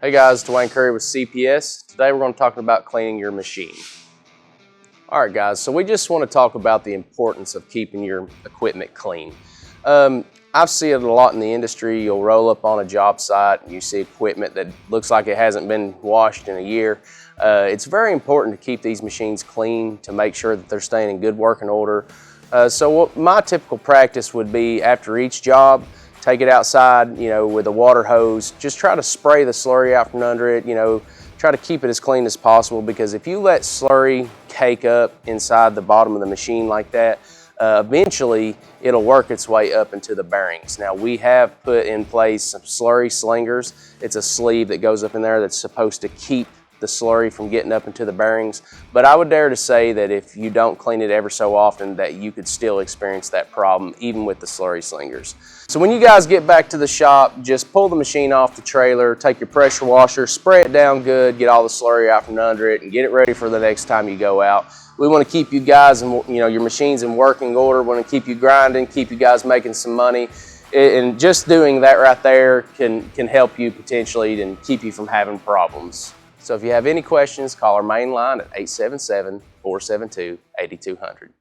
Hey guys, Dwayne Curry with CPS. Today we're going to talk about cleaning your machine. Alright guys, so we just want to talk about the importance of keeping your equipment clean. I've seen it a lot in the industry. You'll roll up on a job site and you see equipment that looks like it hasn't been washed in a year. It's very important to keep these machines clean to make sure that they're staying in good working order. So what my typical practice would be after each job, take it outside, with a water hose. Just try to spray the slurry out from under it, try to keep it as clean as possible, because if you let slurry cake up inside the bottom of the machine like that, eventually it'll work its way up into the bearings. Now we have put in place some slurry slingers. It's a sleeve that goes up in there that's supposed to keep the slurry from getting up into the bearings, but I would dare to say that if you don't clean it ever so often, that you could still experience that problem even with the slurry slingers. So when you guys get back to the shop, just pull the machine off the trailer, take your pressure washer, spray it down good, get all the slurry out from under it, and get it ready for the next time you go out. We want to keep you guys and your machines in working order. We want to keep you grinding, keep you guys making some money. And just doing that right there can help you potentially and keep you from having problems. So if you have any questions, call our main line at 877-472-8200.